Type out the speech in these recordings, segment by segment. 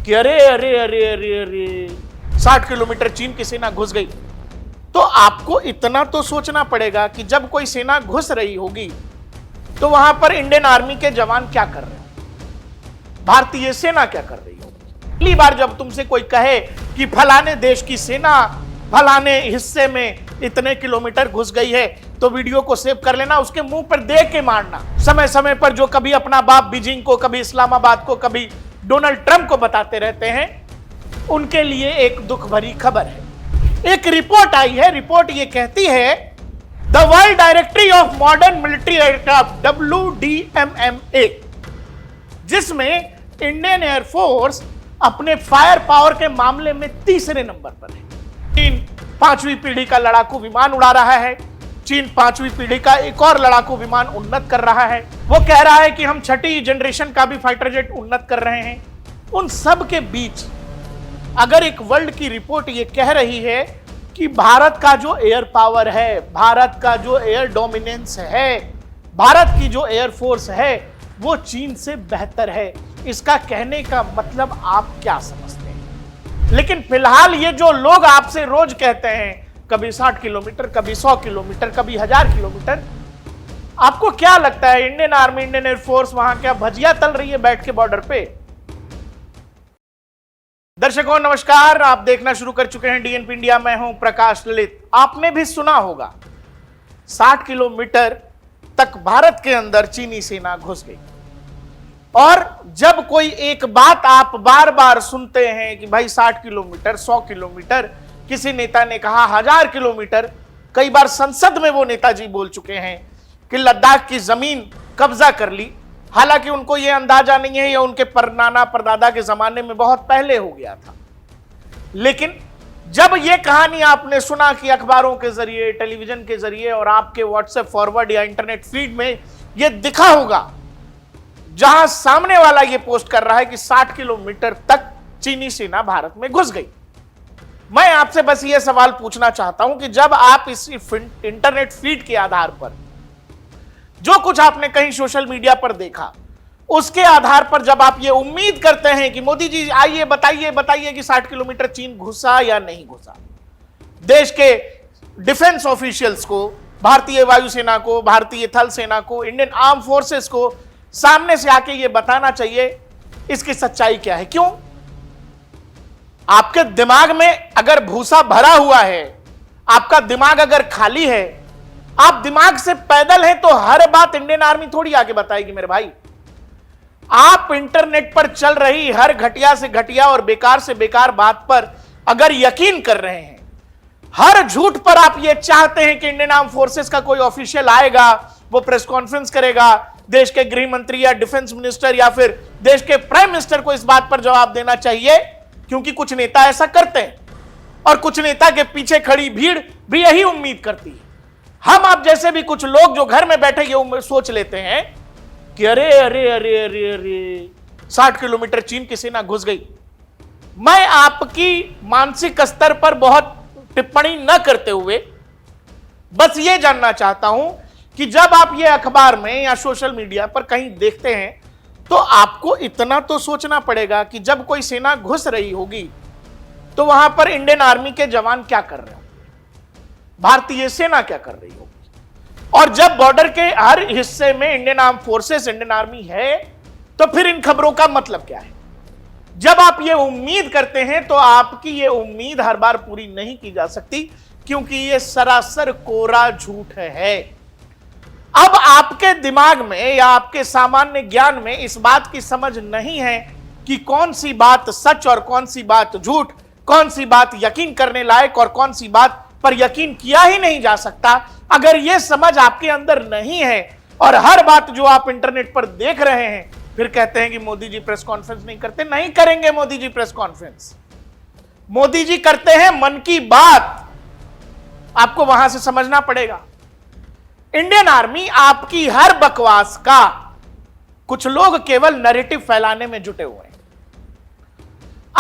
कि अरे अरे अरे अरे अरे 60 किलोमीटर चीन की सेना घुस गई। तो आपको इतना तो सोचना पड़ेगा कि जब कोई सेना घुस रही होगी तो वहां पर इंडियन आर्मी के जवान क्या कर रहे हैं, भारतीय सेना क्या कर रही होगी। पहली बार जब तुमसे कोई कहे कि फलाने देश की सेना फलाने हिस्से में इतने किलोमीटर घुस गई है, तो वीडियो को सेव कर लेना, उसके मुंह पर देख के मारना। समय समय पर जो कभी अपना बाप बीजिंग को, कभी इस्लामाबाद को, कभी डोनाल्ड ट्रंप को बताते रहते हैं, उनके लिए एक दुख भरी खबर है। एक रिपोर्ट आई है, रिपोर्ट ये कहती है the world directory of modern military aircraft WDMMA, जिसमें इंडियन एयरफोर्स अपने फायर पावर के मामले में तीसरे नंबर पर है। चीन 5वीं पीढ़ी का लड़ाकू विमान उड़ा रहा है, चीन 5वीं पीढ़ी का एक और लड़ाकू विमान उन्नत कर रहा है, वो कह रहा है कि हम 6ठी जनरेशन का भी फाइटर जेट उन्नत कर रहे हैं। उन सब के बीच अगर एक वर्ल्ड की रिपोर्ट ये कह रही है कि भारत का जो एयर पावर है, भारत का जो एयर डोमिनेंस है, भारत की जो एयर फोर्स है वो चीन से बेहतर है, इसका कहने का मतलब आप क्या समझते हैं। लेकिन फिलहाल ये जो लोग आपसे रोज कहते हैं, कभी 60 किलोमीटर, कभी 100 किलोमीटर, कभी 1000 किलोमीटर, आपको क्या लगता है इंडियन आर्मी, इंडियन एयरफोर्स वहां क्या भजिया तल रही है बैठ के बॉर्डर पे। दर्शकों नमस्कार, आप देखना शुरू कर चुके हैं डीएनपी इंडिया। मैं हूं प्रकाश ललित। आपने भी सुना होगा 60 किलोमीटर तक भारत के अंदर चीनी सेना घुस गई। और जब कोई एक बात आप बार बार सुनते हैं कि भाई 60 किलोमीटर, 100 किलोमीटर, किसी नेता ने कहा 1000 किलोमीटर, कई बार संसद में वो नेताजी बोल चुके हैं कि लद्दाख की जमीन कब्जा कर ली। हालांकि उनको यह अंदाजा नहीं है, या उनके परनाना परदादा के जमाने में बहुत पहले हो गया था। लेकिन जब यह कहानी आपने सुना कि अखबारों के जरिए, टेलीविजन के जरिए और आपके व्हाट्सएप फॉरवर्ड या इंटरनेट फीड में यह दिखा होगा, जहां सामने वाला यह पोस्ट कर रहा है कि 60 किलोमीटर तक चीनी सेना भारत में घुस गई, मैं आपसे बस यह सवाल पूछना चाहता हूं कि जब आप इस इंटरनेट फीड के आधार पर, जो कुछ आपने कहीं सोशल मीडिया पर देखा, उसके आधार पर जब आप ये उम्मीद करते हैं कि मोदी जी आइए बताइए बताइए कि 60 किलोमीटर चीन घुसा या नहीं घुसा, देश के डिफेंस ऑफिशियल्स को, भारतीय वायुसेना को, भारतीय थल सेना को, इंडियन आर्म फोर्सेस को सामने से आके ये बताना चाहिए इसकी सच्चाई क्या है। क्यों? आपके दिमाग में अगर भूसा भरा हुआ है, आपका दिमाग अगर खाली है, आप दिमाग से पैदल हैं, तो हर बात इंडियन आर्मी थोड़ी आगे बताएगी मेरे भाई। आप इंटरनेट पर चल रही हर घटिया से घटिया और बेकार से बेकार बात पर अगर यकीन कर रहे हैं, हर झूठ पर आप यह चाहते हैं कि इंडियन आर्म फोर्सेस का कोई ऑफिशियल आएगा, वो प्रेस कॉन्फ्रेंस करेगा, देश के गृह मंत्री या डिफेंस मिनिस्टर या फिर देश के प्राइम मिनिस्टर को इस बात पर जवाब देना चाहिए, क्योंकि कुछ नेता ऐसा करते हैं और कुछ नेता के पीछे खड़ी भीड़ भी यही उम्मीद करती है। हम आप जैसे भी कुछ लोग जो घर में बैठे ये सोच लेते हैं कि अरे अरे अरे अरे अरे 60 किलोमीटर चीन की सेना घुस गई। मैं आपकी मानसिक स्तर पर बहुत टिप्पणी न करते हुए बस ये जानना चाहता हूं कि जब आप ये अखबार में या सोशल मीडिया पर कहीं देखते हैं, तो आपको इतना तो सोचना पड़ेगा कि जब कोई सेना घुस रही होगी तो वहां पर इंडियन आर्मी के जवान क्या कर रहे होंगे, भारतीय सेना क्या कर रही होगी। और जब बॉर्डर के हर हिस्से में Indian arm forces, Indian army है, तो फिर इन खबरों का मतलब क्या है। जब आप ये उम्मीद करते हैं तो आपकी ये उम्मीद हर बार पूरी नहीं की जा सकती, क्योंकि ये सरासर कोरा झूठ है। अब आपके दिमाग में या आपके सामान्य ज्ञान में इस बात की समझ नहीं है कि कौन सी बात सच और कौन सी बात झूठ, कौन सी बात यकीन करने लायक और कौन सी बात पर यकीन किया ही नहीं जा सकता। अगर यह समझ आपके अंदर नहीं है और हर बात जो आप इंटरनेट पर देख रहे हैं, फिर कहते हैं कि मोदी जी प्रेस कॉन्फ्रेंस नहीं करते, नहीं करेंगे मोदी जी प्रेस कॉन्फ्रेंस। मोदी जी करते हैं मन की बात, आपको वहां से समझना पड़ेगा। इंडियन आर्मी आपकी हर बकवास का कुछ लोग केवल नैरेटिव फैलाने में जुटे हुए हैं।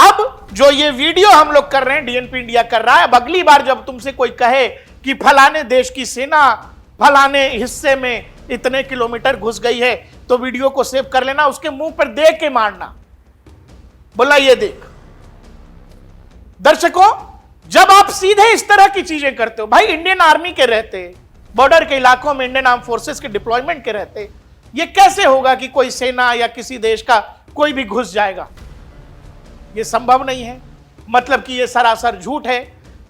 अब जो ये वीडियो हम लोग कर रहे हैं, डीएनपी इंडिया कर रहा है, अब अगली बार जब तुमसे कोई कहे कि फलाने देश की सेना फलाने हिस्से में इतने किलोमीटर घुस गई है, तो वीडियो को सेव कर लेना, उसके मुंह पर देख के मारना। बोला ये देख। दर्शकों, जब आप सीधे इस तरह की चीजें करते हो, भाई इंडियन आर्मी के रहते, बॉर्डर के इलाकों में इंडियन आर्म फोर्सेस के डिप्लॉयमेंट के रहते, ये कैसे होगा कि कोई सेना या किसी देश का कोई भी घुस जाएगा? ये संभव नहीं है। मतलब कि ये सरासर झूठ है।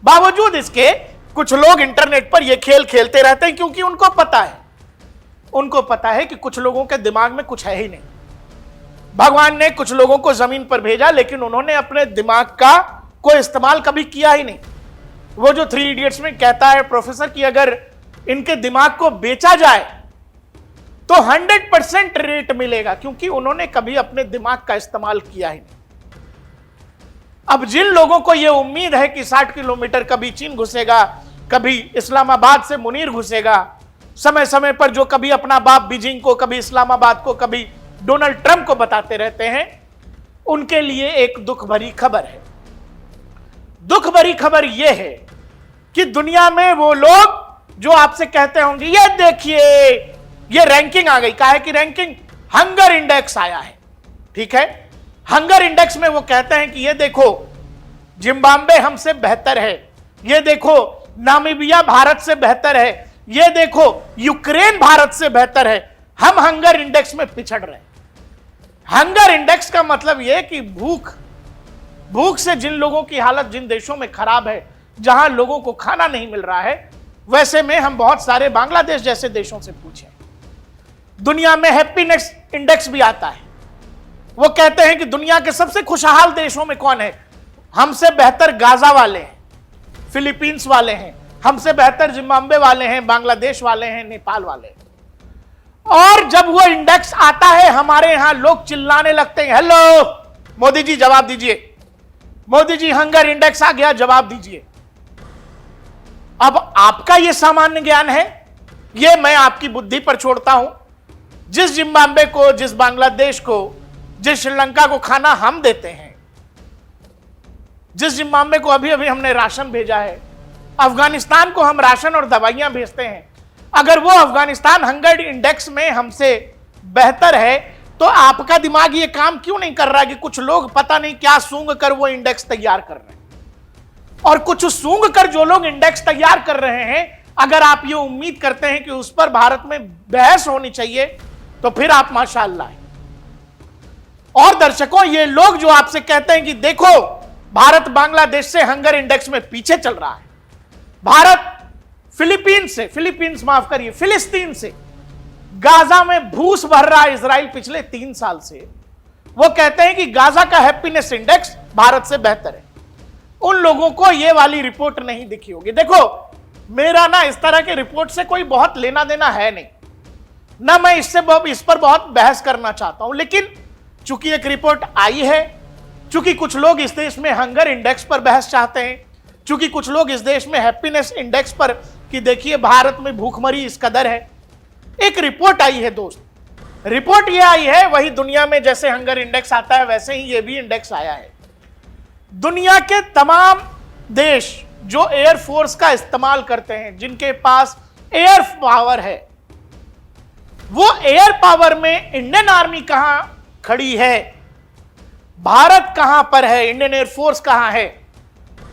बावजूद इसके कुछ लोग इंटरनेट पर ये खेल खेलते रहते हैं, क्योंकि उनको पता है कि कुछ लोगों के दिमाग में कुछ है ही नहीं। भगवान ने कुछ लोगों को जमीन पर भेजा, लेकिन उन्होंने अपने दिमाग का कोई इस्तेमाल कभी किया ही नहीं। वो जो 3 इडियट्स में कहता है प्रोफेसर कि अगर इनके दिमाग को बेचा जाए तो 100% रेट मिलेगा, क्योंकि उन्होंने कभी अपने दिमाग का इस्तेमाल किया ही नहीं। अब जिन लोगों को यह उम्मीद है कि 60 किलोमीटर कभी चीन घुसेगा, कभी इस्लामाबाद से मुनीर घुसेगा, समय समय पर जो कभी अपना बाप बीजिंग को, कभी इस्लामाबाद को, कभी डोनाल्ड ट्रंप को बताते रहते हैं, उनके लिए एक दुख भरी खबर है। दुख भरी खबर यह है कि दुनिया में वो लोग जो आपसे कहते होंगे ये देखिए ये रैंकिंग आ गई, काहे की रैंकिंग? हंगर इंडेक्स आया है। ठीक है, हंगर इंडेक्स में वो कहते हैं कि ये देखो जिम्बाब्वे हमसे बेहतर है, ये देखो नामीबिया भारत से बेहतर है, ये देखो यूक्रेन भारत से बेहतर है। हम हंगर इंडेक्स में पिछड़ रहे हैं। हंगर इंडेक्स का मतलब यह कि भूख से जिन लोगों की हालत जिन देशों में खराब है, जहां लोगों को खाना नहीं मिल रहा है, वैसे में हम बहुत सारे बांग्लादेश जैसे देशों से पूछें, दुनिया में हैप्पीनेस इंडेक्स भी आता है। वो कहते हैं कि दुनिया के सबसे खुशहाल देशों में कौन है? हमसे बेहतर गाजा वाले हैं, फिलीपींस वाले हैं, हमसे बेहतर जिम्बाब्वे वाले हैं, बांग्लादेश वाले हैं, नेपाल वाले हैं। और जब वो इंडेक्स आता है, हमारे यहां लोग चिल्लाने लगते हैं, हेलो मोदी जी जवाब दीजिए, मोदी जी हंगर इंडेक्स आ गया, जवाब दीजिए। अब आपका यह सामान्य ज्ञान है, यह मैं आपकी बुद्धि पर छोड़ता हूं। जिस जिम्बाब्वे को, जिस बांग्लादेश को, जिस श्रीलंका को खाना हम देते हैं, जिस जिम्बाब्वे को अभी अभी हमने राशन भेजा है, अफगानिस्तान को हम राशन और दवाइयां भेजते हैं, अगर वो अफगानिस्तान हंगर इंडेक्स में हमसे बेहतर है, तो आपका दिमाग ये काम क्यों नहीं कर रहा कि कुछ लोग पता नहीं क्या सूंघ कर वो इंडेक्स तैयार कर रहे हैं? और कुछ सूंघ कर जो लोग इंडेक्स तैयार कर रहे हैं, अगर आप ये उम्मीद करते हैं कि उस पर भारत में बहस होनी चाहिए, तो फिर आप माशाअल्लाह हैं। और दर्शकों, ये लोग जो आपसे कहते हैं कि देखो भारत बांग्लादेश से हंगर इंडेक्स में पीछे चल रहा है, भारत फिलिस्तीन से गाजा में भूस भर रहा है इजराइल पिछले 3 साल से, वो कहते हैं कि गाजा का हैप्पीनेस इंडेक्स भारत से बेहतर है। उन लोगों को ये वाली रिपोर्ट नहीं दिखी होगी। देखो, मेरा ना इस तरह के रिपोर्ट से कोई बहुत लेना देना है नहीं, ना मैं इस पर बहुत बहस करना चाहता हूं, लेकिन चूंकि एक रिपोर्ट आई है, चूंकि कुछ लोग इस देश में हंगर इंडेक्स पर बहस चाहते हैं, चूंकि कुछ लोग इस देश में हैप्पीनेस इंडेक्स पर कि देखिए भारत में भूखमरी इस कदर है, एक रिपोर्ट आई है दोस्त। रिपोर्ट यह आई है, वही दुनिया में जैसे हंगर इंडेक्स आता है वैसे ही यह भी इंडेक्स आया है। दुनिया के तमाम देश जो एयरफोर्स का इस्तेमाल करते हैं, जिनके पास एयर पावर है, वो एयर पावर में इंडियन आर्मी कहां खड़ी है, भारत कहां पर है, इंडियन एयरफोर्स कहां है,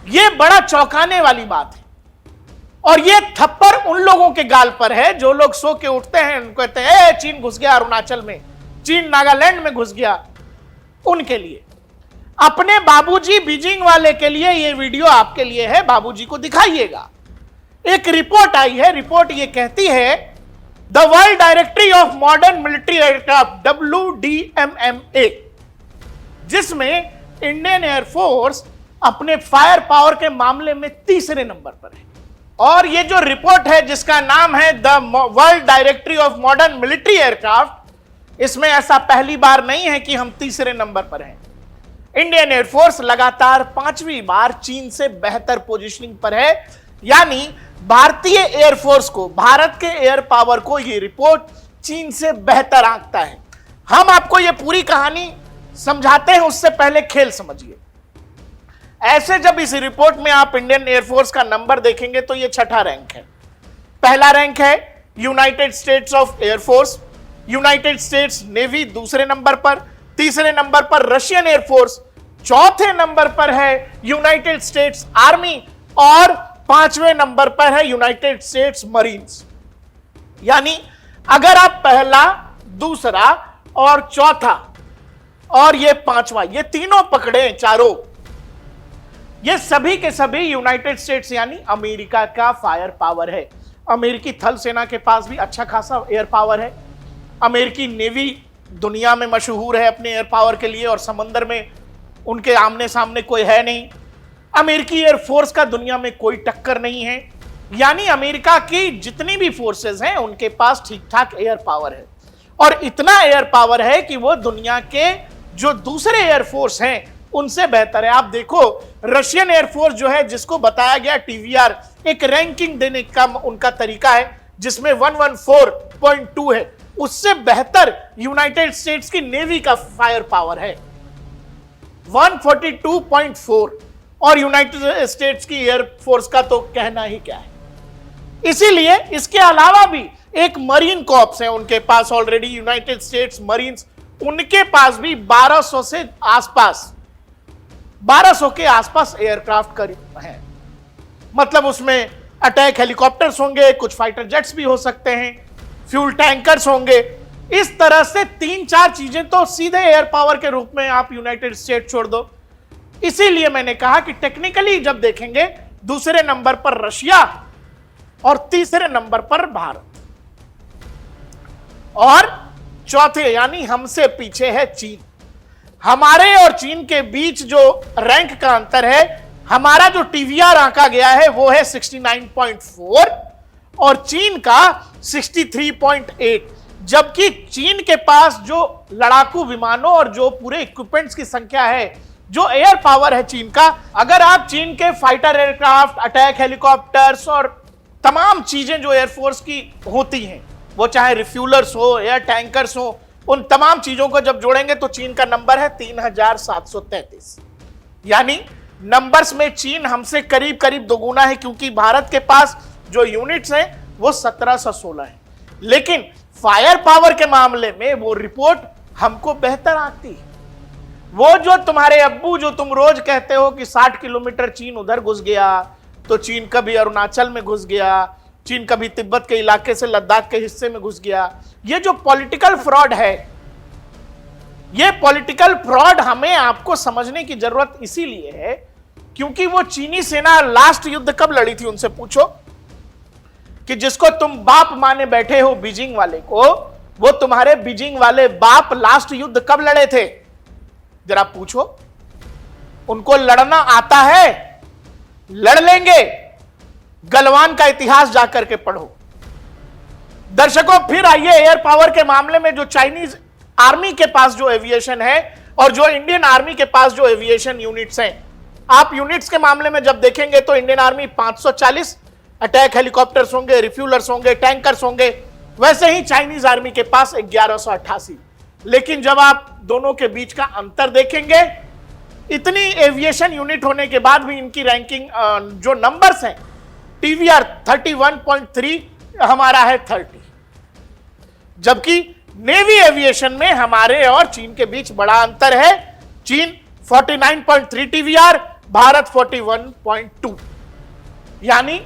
यह बड़ा चौंकाने वाली बात है। और यह थप्पड़ उन लोगों के गाल पर है जो लोग सो के उठते हैं, उनको कहते हैं चीन घुस गया अरुणाचल में, चीन नागालैंड में घुस गया। उनके लिए, अपने बाबूजी बीजिंग वाले के लिए यह वीडियो आपके लिए है, बाबूजी को दिखाइएगा। एक रिपोर्ट आई है, रिपोर्ट यह कहती है the world directory of modern military aircraft WDMMA, जिसमें इंडियन एयरफोर्स अपने फायर पावर के मामले में 3रे नंबर पर है। और ये जो रिपोर्ट है जिसका नाम है the world directory of modern military aircraft, इसमें ऐसा पहली बार नहीं है कि हम 3रे नंबर पर हैं। इंडियन एयरफोर्स लगातार 5वीं बार चीन से बेहतर पोजीशनिंग पर है। यानी भारतीय एयरफोर्स को, भारत के एयर पावर को यह रिपोर्ट चीन से बेहतर आंकता है। हम आपको यह पूरी कहानी समझाते हैं, उससे पहले खेल समझिए। ऐसे जब इस रिपोर्ट में आप इंडियन एयरफोर्स का नंबर देखेंगे तो यह 6ठा रैंक है। पहला रैंक है United States of air force, United States Navy 2रे नंबर पर, 3रे नंबर पर रशियन एयरफोर्स, चौथे नंबर पर है यूनाइटेड स्टेट्स आर्मी और पांचवें नंबर पर है यूनाइटेड स्टेट्स मरीन्स। यानी अगर आप पहला, दूसरा और चौथा और ये पांचवा, ये तीनों पकड़े चारों, ये सभी के सभी यूनाइटेड स्टेट्स यानी अमेरिका का फायर पावर है। अमेरिकी थल सेना के पास भी अच्छा खासा एयर पावर है। अमेरिकी नेवी दुनिया में मशहूर है अपने एयर पावर के लिए, और समंदर में उनके आमने सामने कोई है नहीं। अमेरिकी एयरफोर्स का दुनिया में कोई टक्कर नहीं है। यानी अमेरिका की जितनी भी फोर्सेस हैं उनके पास ठीक ठाक एयर पावर है, और इतना एयर पावर है कि वो दुनिया के जो दूसरे एयरफोर्स हैं उनसे बेहतर है। आप देखो रशियन एयरफोर्स जो है, जिसको बताया गया टीवीआर, एक रैंकिंग देने का उनका तरीका है जिसमें 114.2 है, उससे बेहतर यूनाइटेड स्टेट्स की नेवी का फायर पावर है 142.4, और यूनाइटेड स्टेट्स की एयरफोर्स का तो कहना ही क्या है। इसीलिए इसके अलावा भी एक मरीन कॉर्प्स है उनके पास ऑलरेडी, यूनाइटेड स्टेट्स मरीन्स, उनके पास भी 1200 से आसपास, 1200 के आसपास एयरक्राफ्ट करीब हैं। मतलब उसमें अटैक हेलीकॉप्टर्स होंगे, कुछ फाइटर जेट्स भी हो सकते हैं, फ्यूल टैंकर्स होंगे। इस तरह से 3-4 चीजें तो सीधे एयर पावर के रूप में आप यूनाइटेड स्टेट्स छोड़ दो। इसीलिए मैंने कहा कि टेक्निकली जब देखेंगे दूसरे नंबर पर रशिया और तीसरे नंबर पर भारत, और चौथे यानी हमसे पीछे है चीन। हमारे और चीन के बीच जो रैंक का अंतर है, हमारा जो टीवीआर आंका गया है वो है 69.4 और चीन का 63.8, जबकि चीन के पास जो लड़ाकू विमानों और जो पूरे इक्विपमेंट्स की संख्या है, जो एयर पावर है चीन का, अगर आप चीन के फाइटर एयरक्राफ्ट, अटैक हेलीकॉप्टर्स और तमाम चीजें जो एयरफोर्स की होती हैं, वो चाहे रिफ्यूलर्स हो, एयर टैंकर्स हो, उन तमाम चीजों को जब जोड़ेंगे तो चीन का नंबर है 3733। यानी नंबर्स में चीन हमसे करीब करीब दोगुना है, क्योंकि भारत के पास जो यूनिट्स हैं वो 1716 है, लेकिन फायर पावर के मामले में वो रिपोर्ट हमको बेहतर आती है। वो जो तुम्हारे अब्बू, जो तुम रोज कहते हो कि 60 किलोमीटर चीन उधर घुस गया, तो चीन कभी अरुणाचल में घुस गया, चीन कभी तिब्बत के इलाके से लद्दाख के हिस्से में घुस गया, ये जो पॉलिटिकल फ्रॉड है, ये पॉलिटिकल फ्रॉड हमें आपको समझने की जरूरत इसीलिए है क्योंकि वो चीनी सेना लास्ट युद्ध कब लड़ी थी, उनसे पूछो कि जिसको तुम बाप माने बैठे हो बीजिंग वाले को, वो तुम्हारे बीजिंग वाले बाप लास्ट युद्ध कब लड़े थे, जरा पूछो। उनको लड़ना आता है, लड़ लेंगे। गलवान का इतिहास जाकर के पढ़ो। दर्शकों, फिर आइए एयर पावर के मामले में जो चाइनीज आर्मी के पास जो एविएशन है और जो इंडियन आर्मी के पास जो एविएशन यूनिट्स हैं, आप यूनिट्स के मामले में जब देखेंगे तो इंडियन आर्मी 540 अटैक हेलीकॉप्टर्स होंगे, रिफ्यूलर्स होंगे, टैंकर्स होंगे, वैसे ही चाइनीज आर्मी के पास 1188। लेकिन जब आप दोनों के बीच का अंतर देखेंगे, इतनी एविएशन यूनिट होने के बाद भी इनकी रैंकिंग जो नंबर्स हैं, टीवीआर 31.3, हमारा है 30, जबकि नेवी एविएशन में हमारे और चीन के बीच बड़ा अंतर है। चीन 49.3 टीवीआर, भारत 41.2। यानी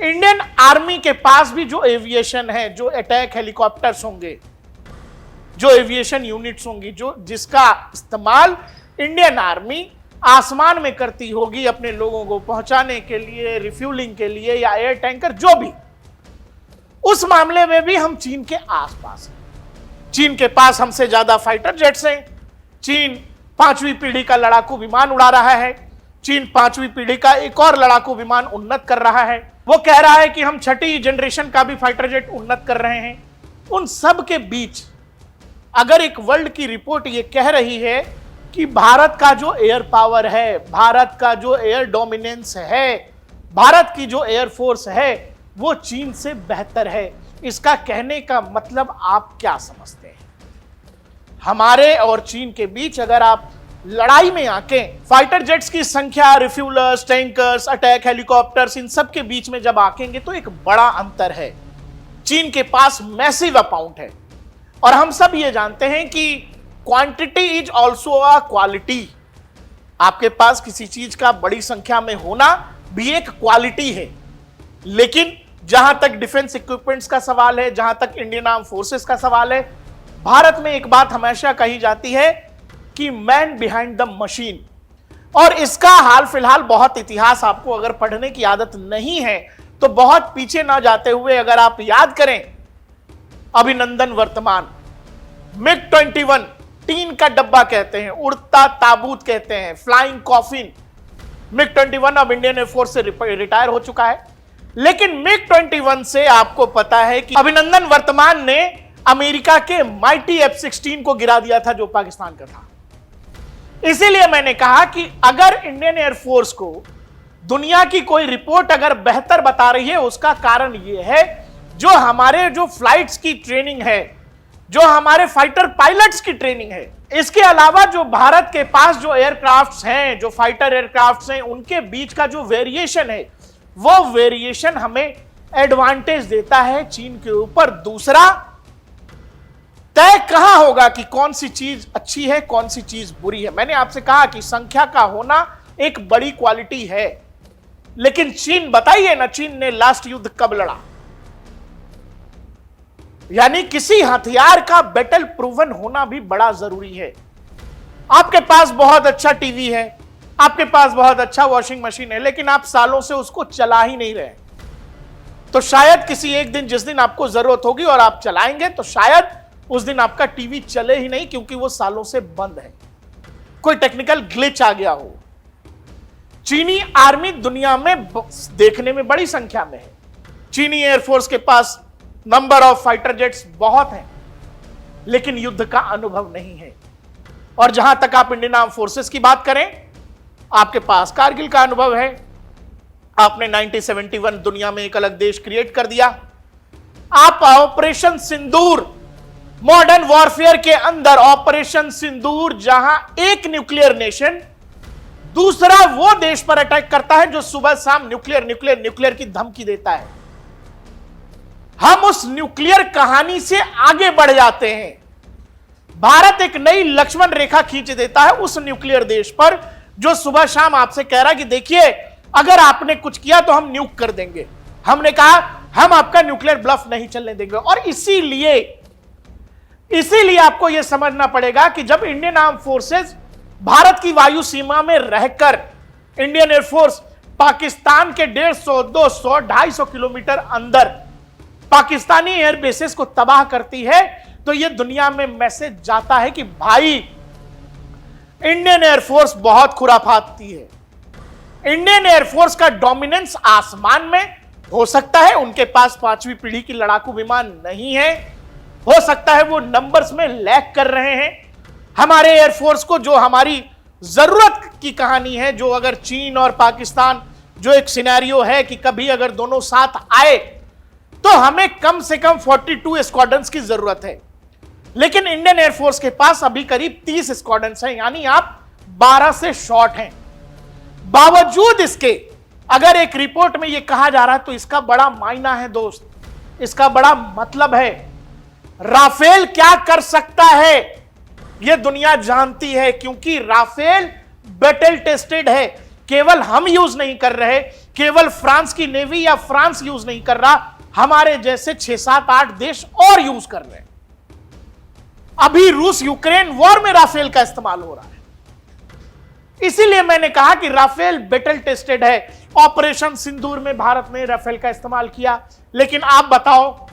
इंडियन आर्मी के पास भी जो एविएशन है, जो अटैक हेलीकॉप्टर्स होंगे, जो एविएशन यूनिट्स होंगी, जो जिसका इस्तेमाल इंडियन आर्मी आसमान में करती होगी अपने लोगों को पहुंचाने के लिए, रिफ्यूलिंग के लिए या एयर टैंकर, जो भी, उस मामले में भी हम चीन के आसपास हैं। चीन के पास हमसे ज्यादा फाइटर जेट्स हैं। चीन 5वीं पीढ़ी का लड़ाकू विमान उड़ा रहा है। चीन 5वीं पीढ़ी का एक और लड़ाकू विमान उन्नत कर रहा है। वो कह रहा है कि हम 6ठी जनरेशन का भी फाइटर जेट उन्नत कर रहे हैं। उन सब के बीच अगर एक वर्ल्ड की रिपोर्ट ये कह रही है कि भारत का जो एयर पावर है, भारत का जो एयर डोमिनेंस है, भारत की जो एयर फोर्स है, वो चीन से बेहतर है, इसका कहने का मतलब आप क्या समझते हैं? हमारे और चीन के बीच अगर आप लड़ाई में आके फाइटर जेट्स की संख्या, रिफ्यूलर्स, टैंकर्स, अटैक हेलीकॉप्टर्स, इन सब के बीच में जब आकेंगे तो एक बड़ा अंतर है। चीन के पास मैसिव अमाउंट है, और हम सब ये जानते हैं कि quantity is also a quality. आपके पास किसी चीज का बड़ी संख्या में होना भी एक क्वालिटी है, लेकिन जहां तक डिफेंस इक्विपमेंट्स का सवाल है, जहां तक इंडियन आर्म फोर्सेस का सवाल है, भारत में एक बात हमेशा कही जाती है कि मैन बिहाइंड द मशीन। और इसका हाल फिलहाल बहुत इतिहास आपको अगर पढ़ने की आदत नहीं है तो बहुत पीछे ना जाते हुए अगर आप याद करें, अभिनंदन वर्तमान, मिग-21 टीन का डब्बा कहते हैं, उड़ता ताबूत कहते हैं, फ्लाइंग कॉफिन। मिग-21 अब इंडियन एयरफोर्स से रिटायर हो चुका है, लेकिन मिग-21 से आपको पता है कि अभिनंदन वर्तमान ने अमेरिका के माइटी F-16 को गिरा दिया था जो पाकिस्तान का था। इसीलिए मैंने कहा कि अगर इंडियन एयरफोर्स को दुनिया की कोई रिपोर्ट अगर बेहतर बता रही है, उसका कारण यह है जो हमारे जो फ्लाइट्स की ट्रेनिंग है, जो हमारे फाइटर पायलट्स की ट्रेनिंग है, इसके अलावा जो भारत के पास जो एयरक्राफ्ट्स हैं, जो फाइटर एयरक्राफ्ट्स हैं, उनके बीच का जो वेरिएशन है, वो वेरिएशन हमें एडवांटेज देता है चीन के ऊपर। दूसरा, तय कहां होगा कि कौन सी चीज अच्छी है, कौन सी चीज बुरी है। मैंने आपसे कहा कि संख्या का होना एक बड़ी क्वालिटी है, लेकिन चीन, बताइए ना, चीन ने लास्ट युद्ध कब लड़ा? यानी किसी हथियार का बैटल प्रूवन होना भी बड़ा जरूरी है। आपके पास बहुत अच्छा टीवी है, आपके पास बहुत अच्छा वॉशिंग मशीन है, लेकिन आप सालों से उसको चला ही नहीं रहे, तो शायद किसी एक दिन, जिस दिन आपको जरूरत होगी और आप चलाएंगे, तो शायद उस दिन आपका टीवी चले ही नहीं, क्योंकि वो सालों से बंद है, कोई टेक्निकल ग्लिच आ गया हो। चीनी आर्मी दुनिया में देखने में बड़ी संख्या में है। चीनी एयरफोर्स के पास नंबर ऑफ फाइटर जेट्स बहुत हैं, लेकिन युद्ध का अनुभव नहीं है। और जहां तक आप इंडियन आर्म फोर्सेस की बात करें, आपके पास कारगिल का अनुभव है, आपने 1971 दुनिया में एक अलग देश क्रिएट कर दिया। आप ऑपरेशन सिंदूर, मॉडर्न वॉरफेयर के अंदर ऑपरेशन सिंदूर, जहां एक न्यूक्लियर नेशन दूसरा वो देश पर अटैक करता है जो सुबह शाम न्यूक्लियर की धमकी देता है, हम उस न्यूक्लियर कहानी से आगे बढ़ जाते हैं। भारत एक नई लक्ष्मण रेखा खींच देता है उस न्यूक्लियर देश पर जो सुबह शाम आपसे कह रहा है कि देखिए, अगर आपने कुछ किया तो हम न्यूक कर देंगे। हमने कहा हम आपका न्यूक्लियर ब्लफ नहीं चलने देंगे। और इसीलिए आपको यह समझना पड़ेगा कि जब इंडियन आर्म फोर्सेस भारत की वायु सीमा में रहकर, इंडियन एयरफोर्स पाकिस्तान के 150, 200, 250 किलोमीटर अंदर पाकिस्तानी एयर बेसेस को तबाह करती है, तो यह दुनिया में मैसेज जाता है कि भाई, इंडियन एयरफोर्स बहुत खुराफाती है। इंडियन एयरफोर्स का डोमिनेंस आसमान में हो सकता है, उनके पास 5वीं पीढ़ी की लड़ाकू विमान नहीं है, हो सकता है वो नंबर्स में लैग कर रहे हैं। हमारे एयरफोर्स को जो हमारी जरूरत की कहानी है, जो अगर चीन और पाकिस्तान जो एक सिनेरियो है कि कभी अगर दोनों साथ आए तो हमें कम से कम 42 स्क्वाड्रन्स की जरूरत है, लेकिन इंडियन एयरफोर्स के पास अभी करीब 30 स्क्वाड्रन्स हैं, यानी आप 12 से शॉर्ट हैं। बावजूद इसके अगर एक रिपोर्ट में यह कहा जा रहा है तो इसका बड़ा मायना है दोस्त, इसका बड़ा मतलब है। राफेल क्या कर सकता है यह दुनिया जानती है, क्योंकि राफेल बैटल टेस्टेड है। केवल हम यूज नहीं कर रहे, केवल फ्रांस की नेवी या फ्रांस यूज नहीं कर रहा, हमारे जैसे 6, 7, 8 देश और यूज कर रहे हैं। अभी रूस यूक्रेन वॉर में राफेल का इस्तेमाल हो रहा है। इसीलिए मैंने कहा कि राफेल बैटल टेस्टेड है। ऑपरेशन सिंदूर में भारत ने राफेल का इस्तेमाल किया, लेकिन आप बताओ,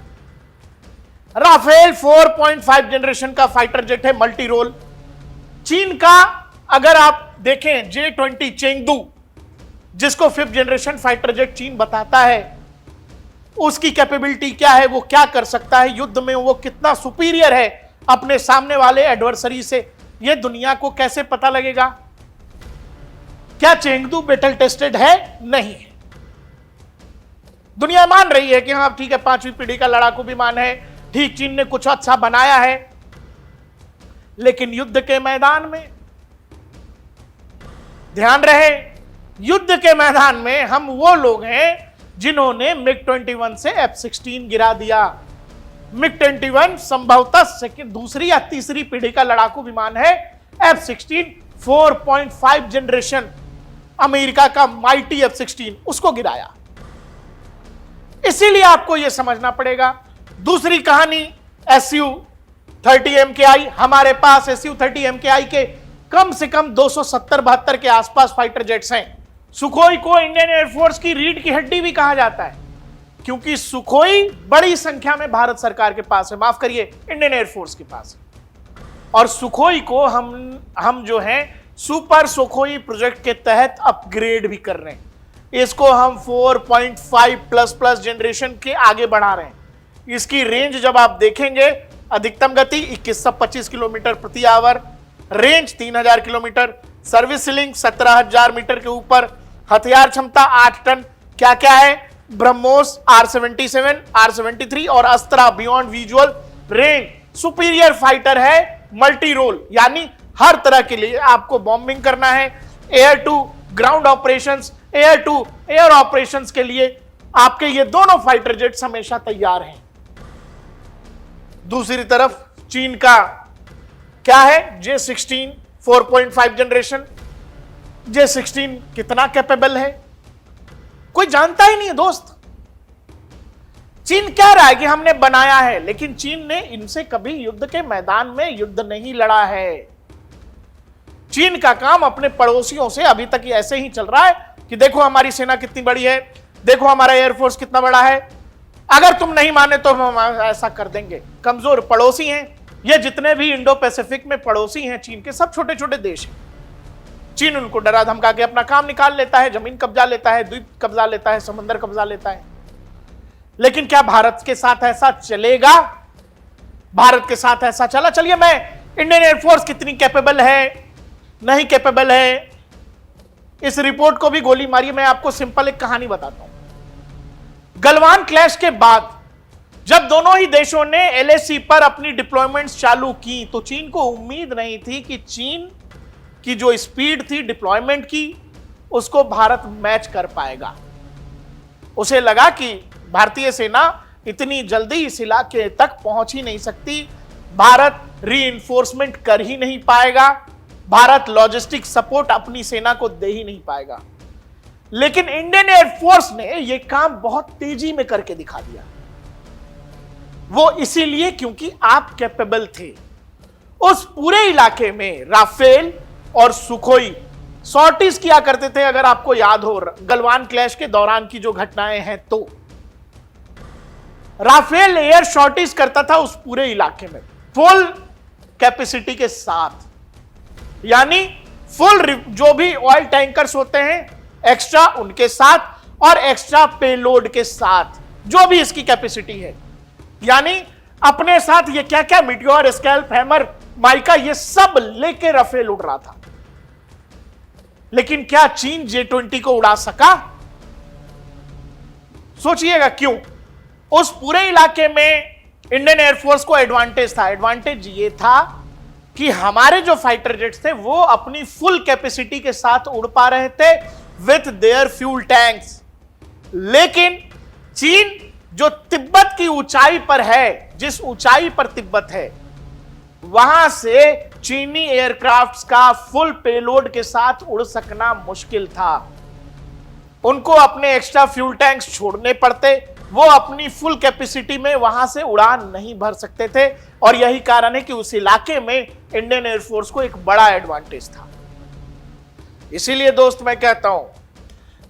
राफेल 4.5 जनरेशन का फाइटर जेट है, मल्टी रोल। चीन का अगर आप देखें J-20 चेंगडू, जिसको 5th जनरेशन फाइटर जेट चीन बताता है, उसकी कैपेबिलिटी क्या है, वो क्या कर सकता है युद्ध में, वो कितना सुपीरियर है अपने सामने वाले एडवर्सरी से, यह दुनिया को कैसे पता लगेगा? क्या चेंगडू बैटल टेस्टेड है? नहीं है। दुनिया मान रही है कि हाँ ठीक है, 5वीं पीढ़ी का लड़ाकू विमान है, ठीक, चीन ने कुछ अच्छा बनाया है, लेकिन युद्ध के मैदान में ध्यान रहे, युद्ध के मैदान में हम वो लोग हैं जिन्होंने मिग-21 से F-16 गिरा दिया। मिग-21 संभवतः दूसरी या तीसरी पीढ़ी का लड़ाकू विमान है, F-16 4.5 जनरेशन अमेरिका का माइटी F-16 उसको गिराया। इसीलिए आपको यह समझना पड़ेगा। दूसरी कहानी Su-30 MKI, हमारे पास Su-30 MKI के कम से कम 270-72 के आसपास फाइटर जेट्स हैं। सुखोई को इंडियन एयरफोर्स की रीढ़ की हड्डी भी कहा जाता है, क्योंकि सुखोई बड़ी संख्या में भारत सरकार के पास है, माफ करिए इंडियन एयरफोर्स के पास है। और सुखोई को हम जो है सुपर सुखोई प्रोजेक्ट के तहत अपग्रेड भी कर रहे हैं। इसको हम 4.5+ जनरेशन के आगे बढ़ा रहे हैं। इसकी रेंज जब आप देखेंगे, अधिकतम गति 2125 किलोमीटर प्रति hour, range 3000 kilometre, service ceiling 17000 metre के ऊपर, हथियार क्षमता 8 टन। क्या क्या है? ब्रह्मोस, R-77, R-73 और Astra beyond visual range. Superior fighter है, मल्टी रोल, यानी हर तरह के लिए आपको बॉम्बिंग करना है, air to ground operations, air to air operations के लिए आपके ये दोनों फाइटर जेट्स हमेशा तैयार हैं। दूसरी तरफ चीन का क्या है? J-16 4.5 generation. J-16 कितना कैपेबल है कोई जानता ही नहीं है दोस्त। चीन कह रहा है कि हमने बनाया है, लेकिन चीन ने इनसे कभी युद्ध के मैदान में युद्ध नहीं लड़ा है। चीन का काम अपने पड़ोसियों से अभी तक ऐसे ही चल रहा है कि देखो हमारी सेना कितनी बड़ी है, देखो हमारा एयरफोर्स कितना बड़ा है, अगर तुम नहीं माने तो हम ऐसा कर देंगे। कमजोर पड़ोसी हैं ये, जितने भी इंडो पैसिफिक में पड़ोसी हैं चीन के, सब छोटे छोटे देश हैं। चीन उनको डरा धमका के अपना काम निकाल लेता है, जमीन कब्जा लेता है, द्वीप कब्जा लेता है, समंदर कब्जा लेता है। लेकिन क्या भारत के साथ ऐसा चलेगा? भारत के साथ ऐसा चला? चलिए मैं इंडियन एयरफोर्स कितनी कैपेबल है, नहीं कैपेबल है, इस रिपोर्ट को भी गोली मारिए। मैं आपको सिंपल एक कहानी बताता हूं। गलवान क्लैश के बाद जब दोनों ही देशों ने LAC पर अपनी डिप्लॉयमेंट्स चालू की, तो चीन को उम्मीद नहीं थी कि चीन की जो स्पीड थी डिप्लॉयमेंट की, उसको भारत मैच कर पाएगा। उसे लगा कि भारतीय सेना इतनी जल्दी इस इलाके तक पहुंच ही नहीं सकती, भारत रीइंफोर्समेंट कर ही नहीं पाएगा, भारत लॉजिस्टिक सपोर्ट अपनी सेना को दे ही नहीं पाएगा। लेकिन इंडियन एयरफोर्स ने यह काम बहुत तेजी में करके दिखा दिया। वो इसीलिए क्योंकि आप कैपेबल थे। उस पूरे इलाके में राफेल और सुखोई सॉर्टीज किया करते थे। अगर आपको याद हो गलवान क्लैश के दौरान की जो घटनाएं हैं, तो राफेल एयर शॉर्टीज करता था उस पूरे इलाके में फुल कैपेसिटी के साथ, यानी फुल जो भी ऑयल टैंकर्स होते हैं एक्स्ट्रा उनके साथ और एक्स्ट्रा पेलोड के साथ, जो भी इसकी कैपेसिटी है, यानी अपने साथ ये क्या क्या मीटियोर, स्कैल्प, हैमर, माइका, ये सब लेके राफेल उड़ रहा था। लेकिन क्या चीन J-20 को उड़ा सका? सोचिएगा क्यों। उस पूरे इलाके में इंडियन एयरफोर्स को एडवांटेज था। एडवांटेज ये था कि हमारे जो फाइटर जेट्स थे वो अपनी फुल कैपेसिटी के साथ उड़ पा रहे थे विथ देयर फ्यूल टैंक्स। लेकिन चीन जो तिब्बत की ऊंचाई पर है, जिस ऊंचाई पर तिब्बत है, वहां से चीनी एयरक्राफ्ट्स का फुल पेलोड के साथ उड़ सकना मुश्किल था। उनको अपने एक्स्ट्रा फ्यूल टैंक्स छोड़ने पड़ते, वो अपनी फुल कैपेसिटी में वहां से उड़ान नहीं भर सकते थे। और यही कारण है कि उस इलाके में इंडियन एयरफोर्स को एक बड़ा एडवांटेज था। इसीलिए दोस्त मैं कहता हूं,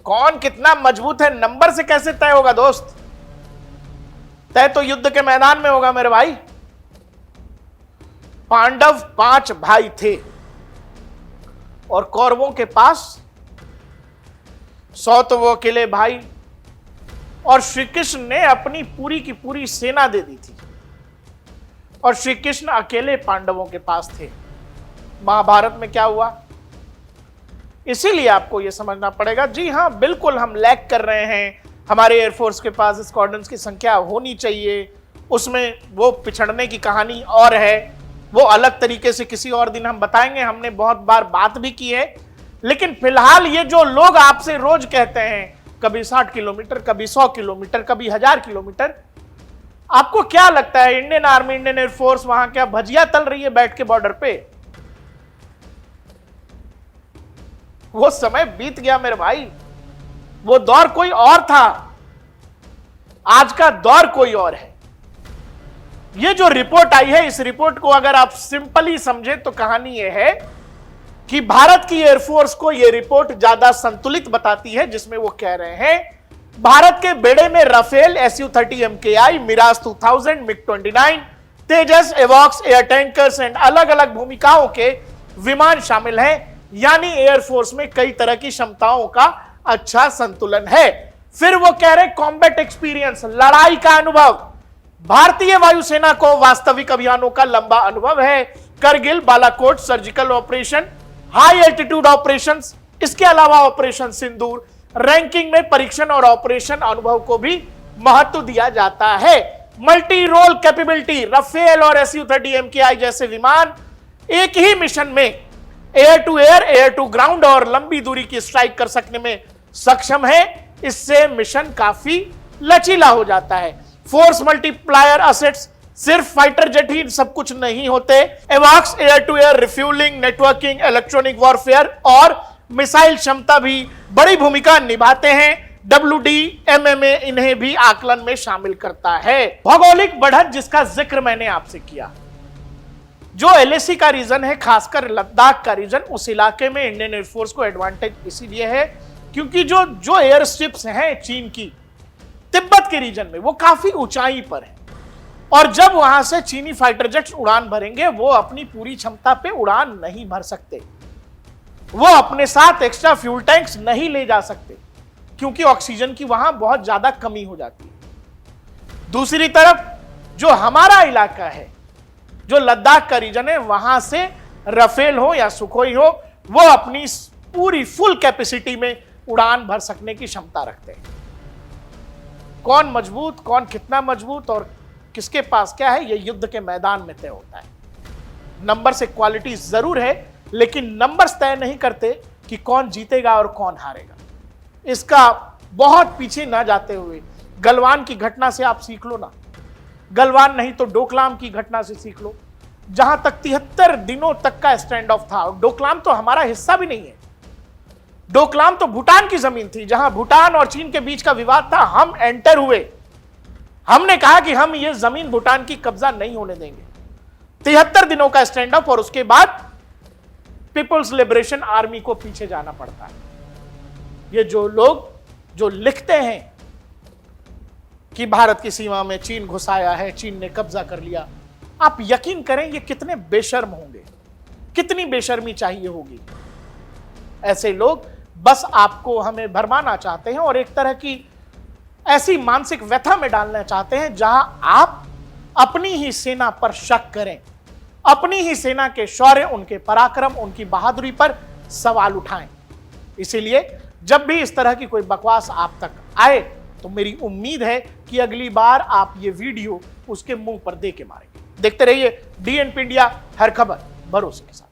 कौन कितना मजबूत है नंबर से कैसे तय होगा दोस्त? तय तो युद्ध के मैदान में होगा मेरे भाई। पांडव 5 भाई थे और कौरवों के पास 100 तो वो अकेले भाई, और श्री कृष्ण ने अपनी पूरी की पूरी सेना दे दी थी और श्री कृष्ण अकेले पांडवों के पास थे। महाभारत में क्या हुआ? इसीलिए आपको यह समझना पड़ेगा। जी हां, बिल्कुल हम लैग कर रहे हैं, हमारे एयरफोर्स के पास स्क्वाड्रंस की संख्या होनी चाहिए, उसमें वो पिछड़ने की कहानी और है, वो अलग तरीके से किसी और दिन हम बताएंगे, हमने बहुत बार बात भी की है। लेकिन फिलहाल ये जो लोग आपसे रोज कहते हैं कभी 60 किलोमीटर, कभी 100 किलोमीटर, कभी 1000 किलोमीटर, आपको क्या लगता है इंडियन आर्मी, इंडियन एयरफोर्स वहां क्या भजिया तल रही है बैठ के बॉर्डर पे? वो समय बीत गया मेरे भाई, वो दौर कोई और था, आज का दौर कोई और है। ये जो रिपोर्ट आई है, इस रिपोर्ट को अगर आप सिंपली समझे तो कहानी ये है कि भारत की एयरफोर्स को यह रिपोर्ट ज्यादा संतुलित बताती है, जिसमें वो कह रहे हैं भारत के बेड़े में Rafale, SU-30 MKI, Mirage 2000, MiG-29, Tejas, एवॉक्स, एयर टैंकर्स एंड अलग अलग भूमिकाओं के विमान शामिल हैं। यानी एयरफोर्स में कई तरह की क्षमताओं का अच्छा संतुलन है। फिर वो कह रहे कॉम्बैट एक्सपीरियंस, लड़ाई का अनुभव, भारतीय वायुसेना को वास्तविक अभियानों का लंबा अनुभव है। Kargil, Balakot, surgical operation, high altitude operations, इसके अलावा ऑपरेशन सिंदूर, रैंकिंग में परीक्षण और ऑपरेशन अनुभव को भी महत्व दिया जाता है। मल्टी रोल कैपेबिलिटी, राफेल और SU-30 MKI जैसे विमान एक ही मिशन में air to air, air to ground और लंबी दूरी की स्ट्राइक कर सकने में सक्षम है। इससे मिशन काफी लचीला हो जाता है। फोर्स मल्टीप्लायर असेट्स, सिर्फ फाइटर जेट ही सब कुछ नहीं होते। एवॉक्स air to air refuelling, networking, electronic warfare और मिसाइल क्षमता भी बड़ी भूमिका निभाते हैं। WD, MMA इन्हें भी आकलन में शामिल करता है। भौगोलिक बढ़त जिसका जिक्र मैंने आपसे किया, जो LAC का रीजन है, खासकर लद्दाख का रीजन, उस इलाके में इंडियन एयरफोर्स को एडवांटेज इसीलिए है क्योंकि जो एयर स्ट्रिप्स हैं चीन की तिब्बत के रीजन में, वो काफी ऊंचाई पर है और जब वहां से चीनी फाइटर जेट्स उड़ान भरेंगे वो अपनी पूरी क्षमता पे उड़ान नहीं भर सकते, वो अपने साथ एक्स्ट्रा फ्यूल टैंक्स नहीं ले जा सकते क्योंकि ऑक्सीजन की वहां बहुत ज्यादा कमी हो जाती है। दूसरी तरफ जो हमारा इलाका है, जो लद्दाख का रीजन है, वहां से राफेल हो या सुखोई हो, वो अपनी पूरी फुल कैपेसिटी में उड़ान भर सकने की क्षमता रखते हैं। कौन मजबूत, कौन कितना मजबूत और किसके पास क्या है, यह युद्ध के मैदान में तय होता है। नंबर से क्वालिटी जरूर है, लेकिन नंबर्स तय नहीं करते कि कौन जीतेगा और कौन हारेगा। इसका बहुत पीछे ना जाते हुए गलवान की घटना से आप सीख लो ना, गलवान नहीं तो डोकलाम की घटना से सीख लो, जहां तक 73 दिनों तक का स्टैंड ऑफ था। डोकलाम तो हमारा हिस्सा भी नहीं है, डोकलाम तो भूटान की जमीन थी, जहां भूटान और चीन के बीच का विवाद था। हम एंटर हुए, हमने कहा कि हम ये जमीन भूटान की कब्जा नहीं होने देंगे। 73 दिनों का स्टैंड ऑफ और उसके बाद पीपल्स लिबरेशन आर्मी को पीछे जाना पड़ता है। ये जो लोग जो लिखते हैं कि भारत की सीमा में चीन घुसाया है, चीन ने कब्जा कर लिया, आप यकीन करें ये कितने बेशर्म होंगे, कितनी बेशर्मी चाहिए होगी। ऐसे लोग बस आपको हमें भरमाना चाहते हैं और एक तरह की ऐसी मानसिक व्यथा में डालना चाहते हैं जहां आप अपनी ही सेना पर शक करें, अपनी ही सेना के शौर्य, उनके पराक्रम, उनकी बहादुरी पर सवाल उठाएं। इसीलिए जब भी इस तरह की कोई बकवास आप तक आए तो मेरी उम्मीद है कि अगली बार आप ये वीडियो उसके मुंह पर दे के मारेंगे। देखते रहिए DNP इंडिया, हर खबर भरोसे के साथ।